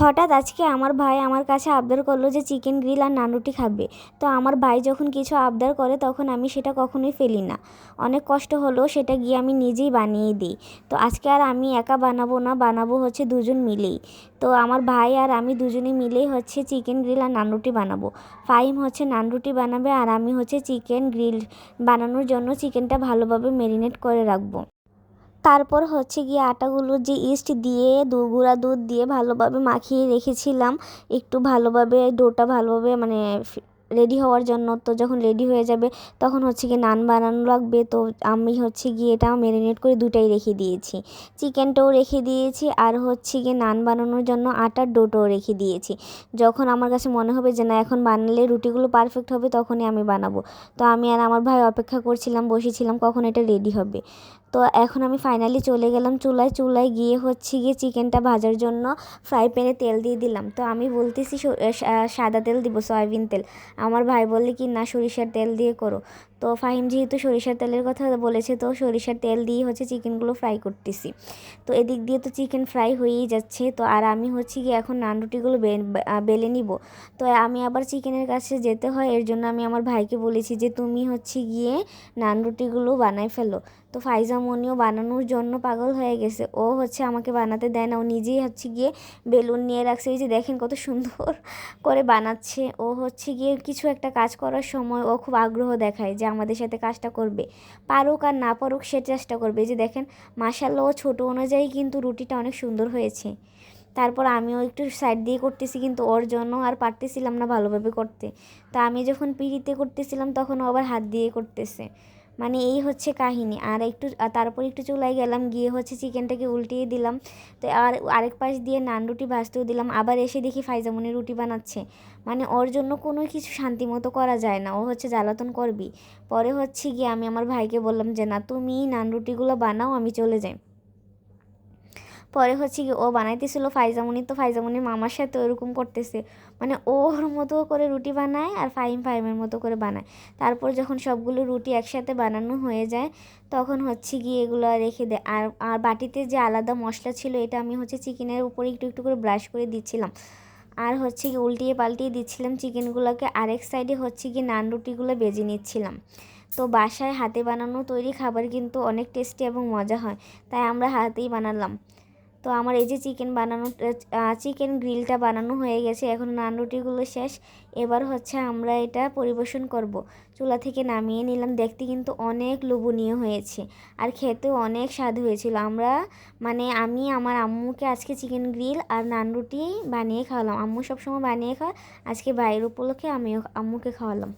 হঠাৎ আজকে আমার ভাই আমার কাছে আবদার করলো যে চিকেন গ্রিল আর নান রুটি খাবে। তো আমার ভাই যখন কিছু আবদার করে তখন আমি সেটা কখনোই ফেলি না। অনেক কষ্ট হলেও সেটা গিয়ে আমি নিজেই বানিয়ে দিই। তো আজকে আর আমি একা বানাবো না, বানাবো হচ্ছে দুজন মিলেই। তো আমার ভাই আর আমি দুজনে মিলেই হচ্ছে চিকেন গ্রিল আর নান রুটি বানাবো। ফাহিম হচ্ছে নান রুটি বানাবে আর আমি হচ্ছে চিকেন গ্রিল বানানোর জন্য চিকেনটা ভালোভাবে ম্যারিনেট করে রাখবো। তারপর হচ্ছে গিয়ে আটাগুলো যে ইস্ট দিয়ে গুঁড়া দুধ দিয়ে ভালোভাবে মাখিয়ে রেখেছিলাম, একটু ভালোভাবে ডোটা ভালোভাবে মানে রেডি হওয়ার জন্য। তো যখন রেডি হয়ে যাবে তখন হচ্ছে গিয়ে নান বানানো লাগবে। তো আমি হচ্ছে গিয়ে এটা ম্যারিনেট করে দুটাই রেখে দিয়েছি, চিকেনটাও রেখে দিয়েছি আর হচ্ছে গিয়ে নান বানানোর জন্য আটার ডোটাও রেখে দিয়েছি। যখন আমার কাছে মনে হবে যে না এখন বানালে রুটিগুলো পারফেক্ট হবে তখনই আমি বানাবো। তো আমি আর আমার ভাই অপেক্ষা করছিলাম, বসেছিলাম কখন এটা রেডি হবে। তো এখন আমি ফাইনালি চলে গেলাম চুলায় গিয়ে হচ্ছে গিয়ে চিকেনটা ভাজার জন্য ফ্রাই প্যানে তেল দিয়ে দিলাম। তো আমি বলতেছি সাদা তেল দিব, সয়াবিন তেল। আমার ভাই বললে কি না সরিষার তেল দিয়ে করো। তো ফাহিম যেহেতু সরিষার তেলের কথা বলেছে তো সরিষার তেল দিয়ে হচ্ছে চিকেনগুলো ফ্রাই করতেছি। তো এদিক দিয়ে তো চিকেন ফ্রাই হয়েই যাচ্ছে। তো আর আমি হচ্ছে গিয়ে এখন নান রুটিগুলো বেলে নিব। তো আমি আবার চিকেনের কাছে যেতে হয়, এর জন্য আমি আমার ভাইকে বলেছি যে তুমি হচ্ছে গিয়ে নান রুটিগুলো বানাই ফেলো। তো ফাইজামনিও বানানোর জন্য পাগল হয়ে গেছে, ও হচ্ছে আমাকে বানাতে দেয় না, ও নিজেই হচ্ছে গিয়ে বেলুন নিয়ে রাখছে। এই যে দেখেন কত সুন্দর করে বানাচ্ছে। ও হচ্ছে গিয়ে কিছু একটা কাজ করার সময় ও খুব আগ্রহ দেখায় যে আমাদের সাথে কাজটা করবে, পারুক আর না পারুক সে চেষ্টা করবে। এই যে দেখেন মাশাআল্লাহ ও ছোটো অনুযায়ী কিন্তু রুটিটা অনেক সুন্দর হয়েছে। তারপর আমিও একটু সাইড দিয়ে করতেছি, কিন্তু ওর জন্য আর পারতেছিলাম না ভালোভাবে করতে। তা আমি যখন পিঁড়িতে করতেছিলাম তখন ও আবার হাত দিয়ে করতেছে। মানে এই হচ্ছে কাহিনী। আর একটু তারপর একটু চুলায় গেলাম, গিয়ে হচ্ছে চিকেনটাকে উল্টিয়ে দিলাম। তো আর আরেক পাশ দিয়ে নান রুটি ভাজতেও দিলাম। আবার এসে দেখি ফাইজামনি রুটি বানাচ্ছে। মানে ওর জন্য কোনো কিছু শান্তি মতো করা যায় না, ও হচ্ছে জ্বালাতন করবি। পরে হচ্ছে গিয়ে আমি আমার ভাইকে বললাম যে না তুমি নান রুটিগুলো বানাও, আমি চলে যাই। পরে হচ্ছে কি ও বানাইতেছিল ফাইজামনি, তো ফাইজামনির মামার সাথে ওরকম করতেছে। মানে ওর মতো করে রুটি বানায় আর ফাহিমের মতো করে বানায়। তারপর যখন সবগুলো রুটি একসাথে বানানো হয়ে যায় তখন হচ্ছে গিয়ে এগুলো রেখে দেয়। আর আর বাটিতে যে আলাদা মশলা ছিল এটা আমি হচ্ছে চিকেনের উপরে একটু একটু করে ব্রাশ করে দিচ্ছিলাম। আর হচ্ছে কি উল্টিয়ে পাল্টিয়ে দিচ্ছিলাম চিকেনগুলোকে। আরেক সাইডে হচ্ছে কি নান রুটিগুলো বেজে নিচ্ছিলাম। তো বাসায় হাতে বানানো তৈরি খাবার কিন্তু অনেক টেস্টি এবং মজা হয়, তাই আমরা হাতেই বানালাম। তো আমার এই যে চিকেন গ্রিলটা বানানো হয়ে গেছে, এখন নান রুটিগুলো শেষ। এবার হচ্ছে আমরা এটা পরিবেশন করব। চুলা থেকে নামিয়ে নিলাম, দেখতে কিন্তু অনেক লোভনীয় হয়েছে আর খেতেও অনেক স্বাদ হয়েছিল। আমি আমার আম্মুকে আজকে চিকেন গ্রিল আর নান রুটি বানিয়ে খাওয়ালাম। আম্মু সবসময় বানিয়ে খায়, আজকে বাইরের উপলক্ষে আমিও আম্মুকে খাওয়ালাম।